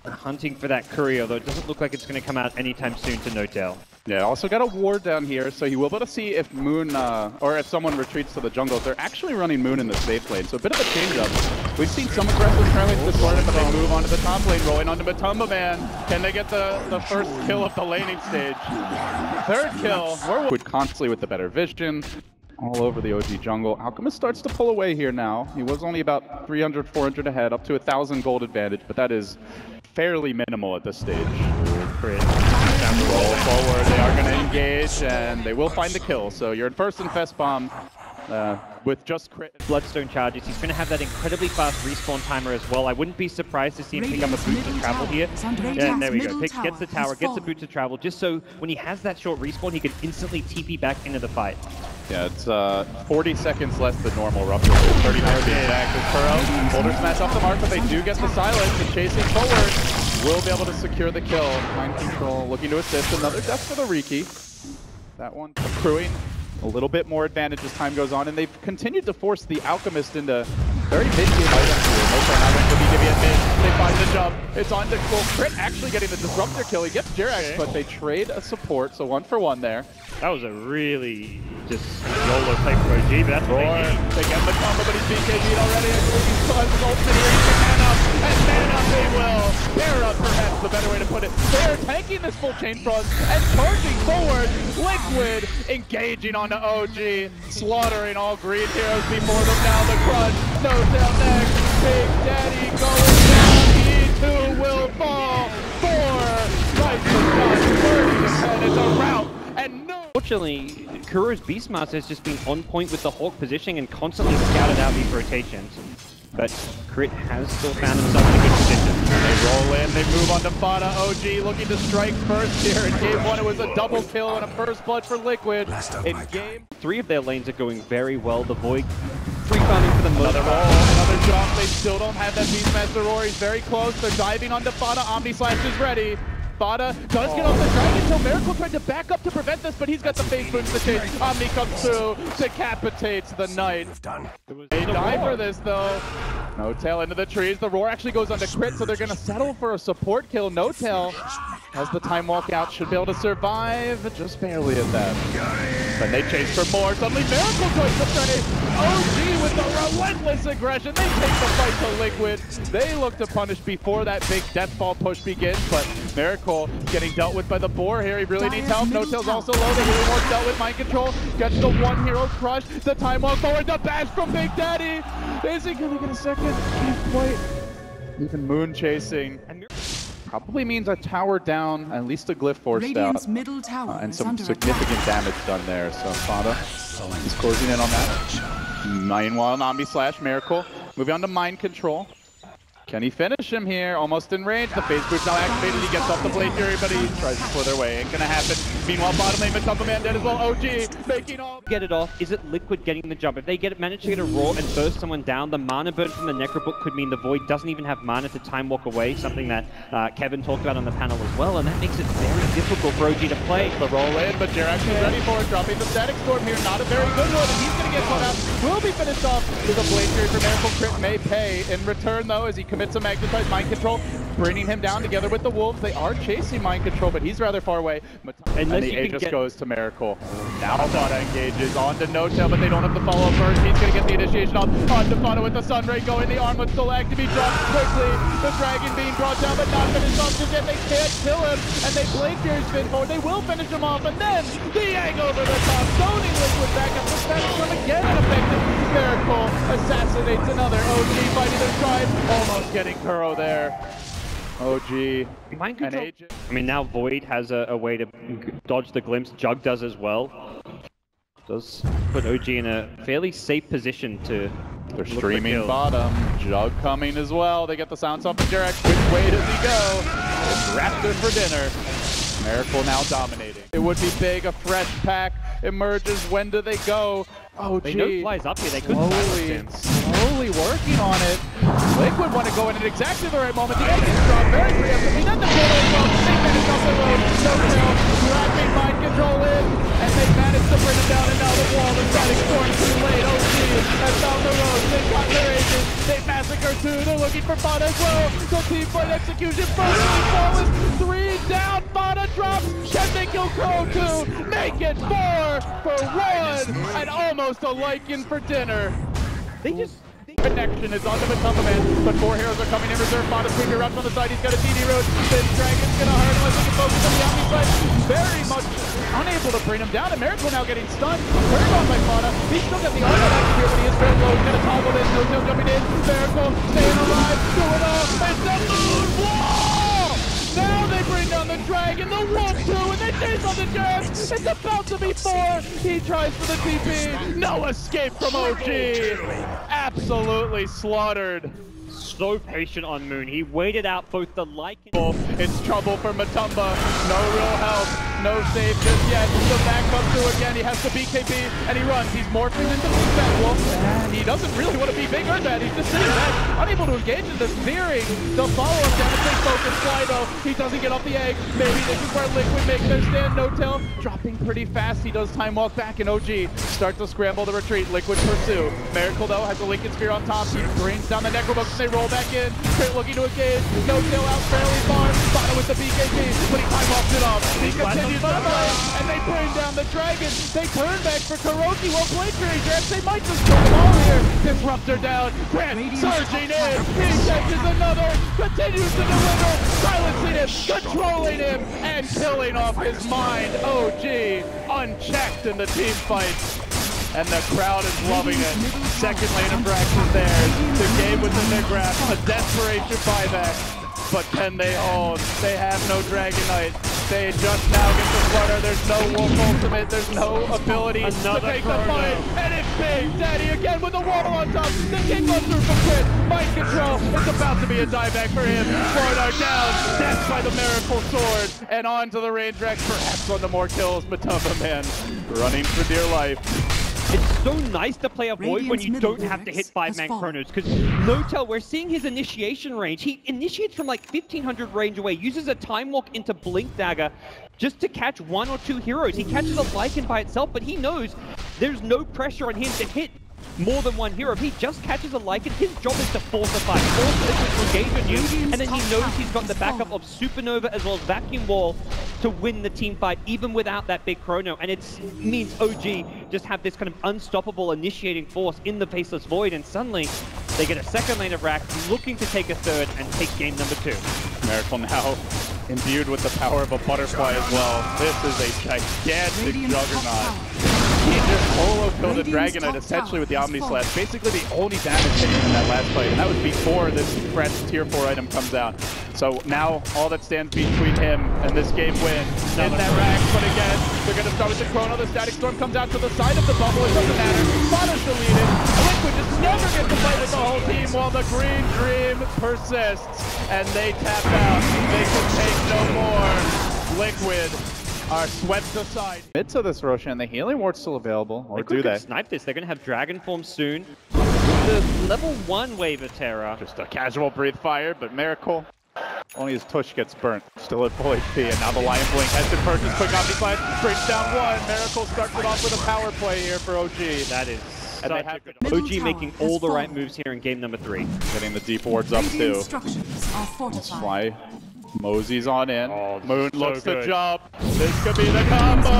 hunting for that courier, although it doesn't look like it's going to come out anytime soon to No-Tail. Yeah, also got a ward down here, so he will be able to see if Moon, or if someone retreats to the jungle. They're actually running Moon in the safe lane, so a bit of a change-up. We've seen some aggressive currently to the tournament, but they move onto the top lane, rolling onto Matumba Man. Can they get the first kill of the laning stage? Third kill. Would constantly with the better vision. All over the OG jungle. Alchemist starts to pull away here now. He was only about 300, 400 ahead, up to 1,000 gold advantage, but that is fairly minimal at this stage. Time to roll forward. They are going to engage, and they will find the kill. So you're in first in Fest Bomb with just crit. Bloodstone charges. He's going to have that incredibly fast respawn timer as well. I wouldn't be surprised to see him pick up a boot to travel here. Yeah, there we go. Gets the tower, gets a boot to travel, just so when he has that short respawn, he can instantly TP back into the fight. Yeah, it's 40 seconds less than normal, roughly. 39 being back with Kuro. Boulder smash off the mark, but they do get the silence, and chasing forward will be able to secure the kill. Mind control looking to assist. Another death for the Riki. That one accruing a little bit more advantage as time goes on, and they've continued to force the Alchemist into very mid-game items here. Mocha now going to be giving it mid. They find the jump. It's on to Crit actually getting the Disruptor kill. He gets Jirax, but they trade a support, so 1 for 1 there. That was a really just YOLO play for OG, but that's what they need. They get the combo, but he's BKB'd already. I believe he still has his ultimate here. He can man up, and man up they will. Pair up, perhaps the better way to put it. They're tanking this full chain frost and charging forward. Liquid engaging onto OG, slaughtering all green heroes before them. Now the crunch, No-Tail next. Big Daddy going down. He too will fall. 4 right to God, 30 to 10. It's a rout. And no. Unfortunately, Kuro's Beastmaster has just been on point with the Hawk positioning and constantly scouted out these rotations. But Crit has still found himself in a good position. They roll in, they move on to Fada. OG looking to strike first here. In game 1, it was a double kill and a first blood for Liquid. In game 3 of their lanes are going very well. The Void free farming for the most part. Another jump. They still don't have that Beastmaster Roar. He's very close. They're diving onto Fada. Omni Slash is ready. Fada does get off the dragon, so Miracle tried to back up to prevent this, but he's got the face boots to chase. Omni comes through, decapitates the Knight. They die for this though. No-Tail into the trees. The Roar actually goes onto Crit, so they're going to settle for a support kill. No-Tail has the time walk out, should be able to survive just barely at that. But they chase for more. Suddenly Miracle joins the fray. OG with the relentless aggression. They take the fight to Liquid. They look to punish before that big deathfall push begins, but Miracle getting dealt with by the boar here. He really needs help. No-Tail's also low. The Hero Wars dealt with mind control. Gets the one hero crush. The time walk forward. The bash from Big Daddy. Is he going to get a second? Can't quite. Even Moon chasing. Probably means a tower down, at least a glyph forced out. Middle tower and some significant damage done there. So Fada is closing in on that. Meanwhile, Omni Slash, Miracle. Moving on to mind control. Can he finish him here? Almost in range. The phase boost now activated. He gets off the Blade Fury, but he tries to slither away. Ain't gonna happen. Meanwhile, bottom lane, Matumba Man dead as well. OG making all. Get it off. Is it Liquid getting the jump? If they manage to get a Roar and burst someone down, the mana burn from the Necrobook could mean the Void doesn't even have mana to time walk away, something that Kevin talked about on the panel as well, and that makes it very difficult for OG to play. The roll in, but Jirax is ready for it. Dropping the Static Storm here. Not a very good one, and he's gonna get caught out. Will be finished off with a Blade Fury for Miracle. Crit may pay in return, though, as he commits a Magnetize mind control, bringing him down together with the Wolves. They are chasing mind control, but he's rather far away. And the Aegis goes to Miracle. Now Fada engages onto No-Tail, but they don't have the follow first. He's going to get the initiation off onto Fada with the Sunray going. The armlet's still active. He drops quickly. The Dragon being brought down, but not finished off just yet. They can't kill him, and they Blade Fury spin forward. They will finish him off, and then the Yang over the top. Zoning Liquid back up. The Static Storm again ineffective. Miracle assassinates another. OG fighting their tribe, almost getting Kuro there. OG mind control. I mean, now Void has a way to dodge the glimpse. Jug does as well. Does put OG in a fairly safe position to. They're streaming bottom. Jug coming as well. They get the sounds off of Jirax. Which way does he go? It's Raptor for dinner. Miracle now dominating. It would be big. A fresh pack emerges. When do they go? Oh, they know flies up here. They couldn't slowly working on it. Liquid want to go in at exactly the right moment. The Aegis drop very preemptively. Then the portal from 6 minutes off the road. No-Tail wrapping mind control in, and they managed to bring it down. And now the wall is Static Storm too late. OG has found the road. They got their Aegis. They massacre 2. They're looking for Fada as well. So team fight execution perfectly flawless. 3 down. Fada drops. Can they kill Crow 2? Make it 4 for 1. And almost a Lycan for dinner. They just... Connection is onto Matamba Man, but 4 heroes are coming in reserve. Fada sweeping around from the side. He's got a DD road. This Dragon's gonna hurt unless he can focus on the Omni side. Very much unable to bring him down. And Miracle now getting stunned. Turned on by Fada. He's still got the armor back here, but he is very low. He's gonna toggle this. No tail jumping in. Miracle staying alive. Doing off. It's the moon wall! Now they bring down the Dragon, the Wolf 2, and they chase on the Jazz. It's about to be 4. He tries for the TP. No escape from OG. Absolutely slaughtered. So patient on Moon. He waited out both the Lycan. It's trouble for Matamba. No real help. No save just yet. The back comes through again. He has the BKB and he runs. He's morphing into Fat Wolf. And he doesn't really want to be big or bad. He's just sitting back, unable to engage in this veering. The follow-up down to big focus fly though. He doesn't get off the egg. Maybe this is where Liquid makes their stand. No tail. Dropping pretty fast. He does time walk back and OG start to scramble the retreat. Liquid pursue. Miracle though has a Lincoln Spear on top. He brings down the Necrobook and they roll back in. Crit looking to engage. No tail out fairly far. Fada with the BKB, but he time walks it off. He continues to play, and they bring down the Dragon. They turn back for Kuroki. Well played, Dragon. They might just put them all here. Disruptor down. Grant surging in. He catches another. Continues to deliver. Silencing him. Controlling him. And killing off his mind. OG unchecked in the team fight. And the crowd is loving it. Second lane of Brax is theirs. The game within their grasp. A desperation buyback. But can they hold? They have no Dragon Knight. They just now get the flutter. There's no Wolf ultimate. There's no ability to take the fight. And it's Big Daddy again with the wall on top. The king goes through for Crit. Mind control. It's about to be a dieback for him. Florida down. Death by the Miracle Sword. And on to the range Rex. Perhaps on to more kills. Matamba Man running for dear life. It's so nice to play a Void when you don't have to hit 5-man chronos, because Notel, we're seeing his initiation range. He initiates from like 1500 range away, uses a time walk into Blink Dagger just to catch 1 or 2 heroes. He catches a Lycan by itself, but he knows there's no pressure on him to hit more than 1 hero. If he just catches a Lycan, his job is to force a fight, force Liquid to engage on you, and then he knows he's got the backup of Supernova as well as Vacuum Wall to win the team fight, even without that big chrono. And it means OG just have this kind of unstoppable initiating force in the Faceless Void, and suddenly they get a second lane of Rax, looking to take a third and take game number 2. Miracle now imbued with the power of a butterfly as well. This is a gigantic juggernaut. He just solo killed a Dragonite essentially with the Omni Slash. Basically the only damage hitting in that last fight, and that was before this fresh tier 4 item comes out. So now all that stands between him and this game win in that Rax, but again, they're going to start with the Chrono. The Static Storm comes out to the side of the bubble. It doesn't matter. Fada's deleted. Liquid just never gets to fight with the whole team while the Green Dream persists. And they tap out. They can take no more. Liquid are swept aside. Mid to this Roshan, and the healing ward's still available. Or do they? Snipe this. They're going to have Dragon Form soon. The level 1 wave of Terra. Just a casual breathe fire, but Miracle. Only his tush gets burnt. Still at full HP, and now the Lion Blink has been purchased. Quick Omni Slash, brings down 1. Miracle starts it off with a power play here for OG. That is such a good OG making all the right moves here in game number 3. Getting the deep wards up too. Let's fly. Mosey's on in. Oh, Moon looks to jump. This could be the combo.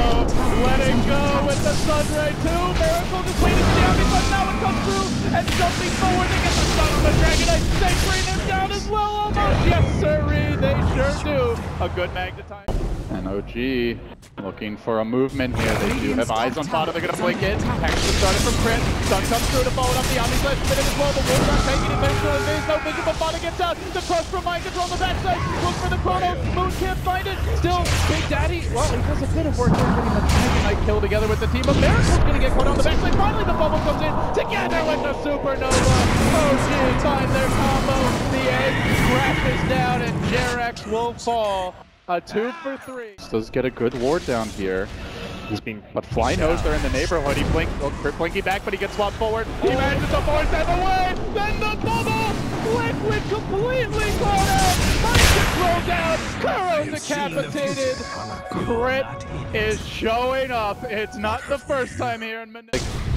Letting go with the Sunray 2. Miracle just waiting for the Omni Slash. Now it comes through and jumping forward. They get the stun on the Dragonite. They bring him down as well almost. Yes, sirree. They sure do. A good magnetite. And OG looking for a movement here. They do have eyes on Fada. They're going to blink in. Action started from Crit. Stun comes through to follow up the Omni Slash. Spin it as well. The Wolves are taking it. There's no advance. No vision, but Fada gets out. The crush from Mind Control on the backside. Look for the Chrono. Moon can't find it. Still, Big Daddy. Well, he does a bit of work here getting the Dragonite kill together with the team. But Miracle's going to get caught on the backside. Finally, the bubble comes in together with the Supernova. OG find their combo. The egg crashes down, and Jerax will fall. A 2 for 3. Does get a good ward down here. But Fly knows they're in the neighborhood. He Crit Blinky back, but he gets swapped forward. He manages to force them away. Then the bubble! Liquid completely caught out. roll down. Kuro decapitated. Crit is showing up. It's not the first time here in Manila.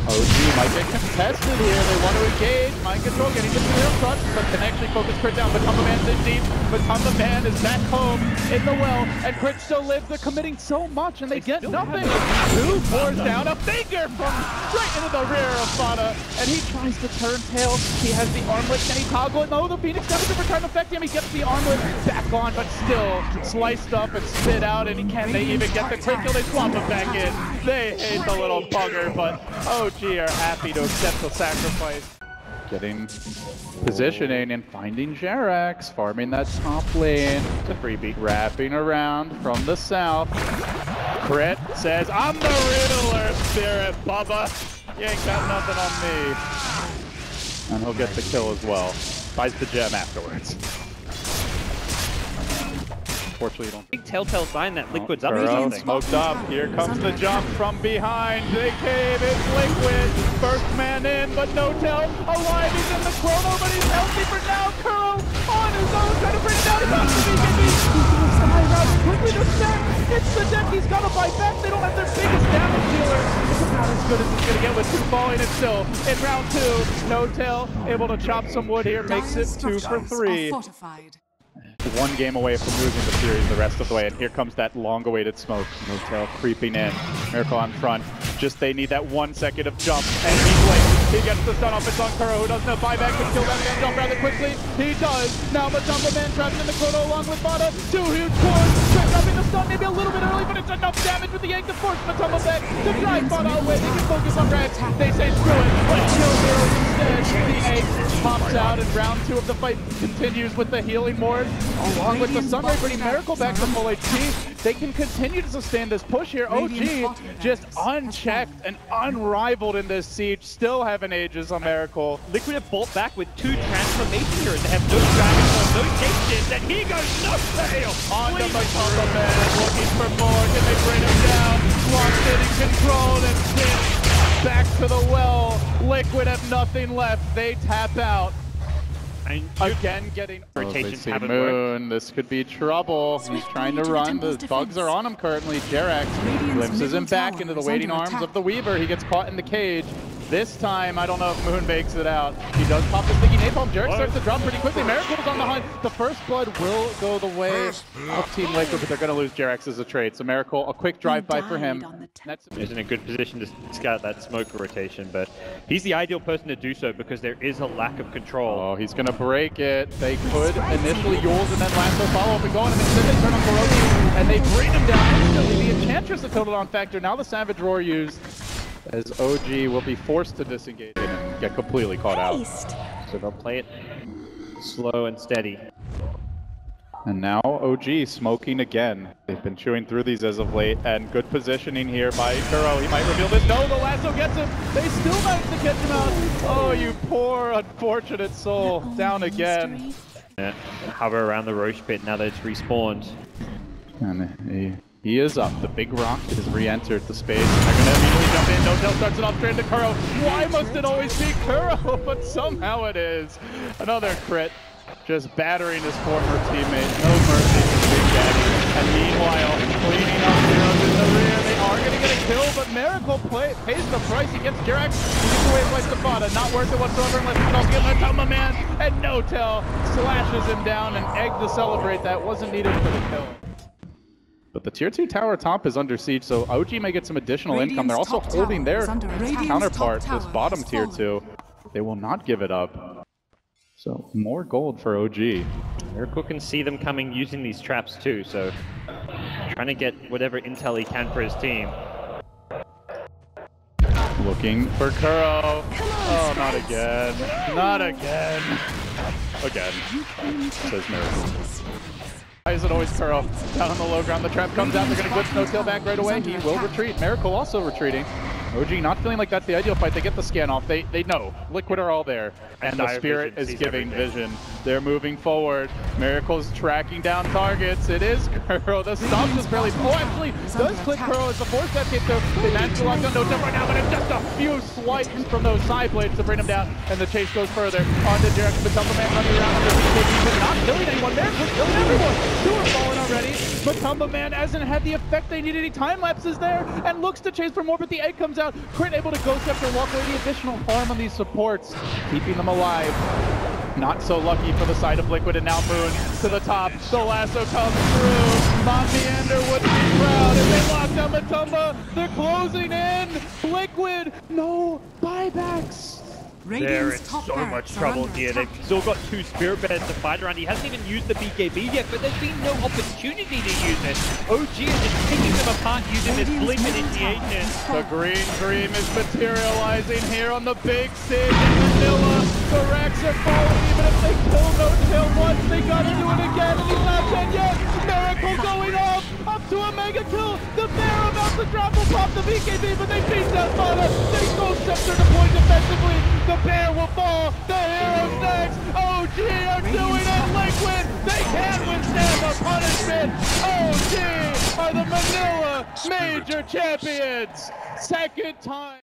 OG might get contested here. They want to engage. Mind control getting the real touch, but can actually focus Crit down. But Man's in deep. But Man is back home in the well, and Crit still lives. They're committing so much, and they get nothing. Two pours down a finger from right into the rear of Fada, and he tries to turn tail. He has the armlet. Can he toggle it? No, the Phoenix Devils are trying to affect him. He gets the armlet back on, but still sliced up and spit out, and he can't even get the quick kill. They swap him back in. They hate the little bugger, but OG are happy to accept the sacrifice. Getting positioning and finding Jerax, farming that top lane. It's a freebie. Wrapping around from the south. Crit says, I'm the Riddler, Spirit Bubba. You ain't got nothing on me. And he'll get the kill as well. Buys the gem afterwards. Unfortunately, you don't. Big telltale sign that Liquid's up. Smoked up. Here comes the jump from behind. They cave. It's Liquid. First man in, but no tell. Alive. He's in the chrono, but he's healthy for now. Kuro on his own, trying to bring it down. He's quickly to set. It's the deck. He's got to fight back. They don't have their biggest damage dealer. It's about as good as it's going to get with two falling. And still in round two, no tell able to chop some wood here. Makes it 2 for 3. One game away from losing the series the rest of the way, and here comes that long-awaited smoke. No-tail creeping in. Miracle on front. Just they need that 1 second of jump, and he's late. He gets the stun off. It's on Kuro, who doesn't have buyback to kill that man jump rather quickly. He does. Now Man trapped in the chrono along with Fada. 2 huge cores. Dropping the stun maybe a little bit early, but it's enough damage with the yank to force Matamba back to drive Fada away. They can focus on Rex. They say screw it. Let's kill Heroes instead. The egg pops out, and round 2 of the fight continues with the healing ward. Along with the Sunray bringing Miracle back to full HP, they can continue to sustain this push here. OG just unchecked and unrivaled in this siege, still having ages on Miracle. Liquid have bought back with 2 transformation heroes. They have no Dragon Ball, no Jason, and he goes no fail! On the Matamba Man, looking for more. Can they bring him down? Locked in control and pinned back to the well. Liquid have nothing left. They tap out. And again getting rotations haven't worked. This could be trouble. He's trying to run. The bugs are on him currently. Jerax glimpses him back into the waiting arms of the Weaver. He gets caught in the cage. This time, I don't know if Moon bakes it out. He does pop the sticky napalm. Jerax starts to drop pretty quickly. Miracle's on the hunt. The first blood will go the way of Team Liquid, but they're going to lose Jerax as a trade. So Miracle, a quick drive-by for him. He's in a good position to scout that smoke rotation, but he's the ideal person to do so because there is a lack of control. Oh, he's going to break it. They could initially Yules and then Lasso follow up and go on him. Instead, they turn on Kuroki, and they bring him down instantly. The Enchantress, the total on factor. Now the Savage Roar used, as OG will be forced to disengage and get completely caught out. So they'll play it slow and steady. And now OG smoking again. They've been chewing through these as of late, and good positioning here by Kuro. He might reveal this. No, the lasso gets him. They still manage to catch him out. Oh, you poor, unfortunate soul. Down again. Yeah, hover around the Roche pit now that it's respawned. And he is up. The big rock has re-entered the space. They're going to immediately jump in. No-tail starts it off straight to Kuro. Why must it always be Kuro? But somehow it is. Another crit. Just battering his former teammate. No mercy for Big Daddy. And meanwhile, cleaning up heroes in the rear. They are going to get a kill, but Miracle pays the price. He gets Jerax. He gets away with Stefada. Not worth it whatsoever unless he's also getting Matamba Man. And No-Tell slashes him down. And egg to celebrate that wasn't needed for the kill. But the tier 2 tower top is under siege, so OG may get some additional income. They're also holding their counterpart, this bottom tier 2. They will not give it up. So more gold for OG. Miracle can see them coming using these traps too, so trying to get whatever intel he can for his team. Looking for Kuro. Oh, not again. Not again. Again, says Miracle. Why is it always Kuro? Down on the low ground, the trap comes out. They're going to glitch No-Tail back right away. He will retreat. Miracle also retreating. OG not feeling like that's the ideal fight. They get the scan off. They know. Liquid are all there. And the Spirit is giving vision. They're moving forward. Miracle's tracking down targets. It is Kuro. The stop is fairly... Oh, actually, does click Kuro as the force step hit through. They managed to lock down no jump right now, but it's just a few swipes from those side blades to bring him down. And the chase goes further. On to Derek, but Man running around under BKB, but not killing anyone. Miracle's killing everyone. Two are falling already. But Man hasn't had the effect they needed. Any time lapses there and looks to chase for more, but the egg comes out. Crit able to ghost after walk away. The additional harm on these supports, keeping them alive. Not so lucky for the side of Liquid, and now Moon to the top. The lasso comes through. Monmeander would be proud if they lock down Matumba. They're closing in. Liquid, no buybacks. They're in so much trouble here. They've still got two Spirit Bears to fight around. He hasn't even used the BKB yet, but there's been no opportunity to use it. OG is just picking them apart using this blink initiation. The green dream is materializing here on the big stage in Manila. The racks are falling. Even if they kill No Tail once, they gotta do it again, and he's not dead yet. Miracle going up to a mega kill. The Bear about to drop will pop the BKB, but they beat that Fada. They go Scepter deployed defensively. The Bear will fall. The hero's next. OG are doing it. Liquid. They can't withstand the punishment. OG are the Manila Major Champions. Second time.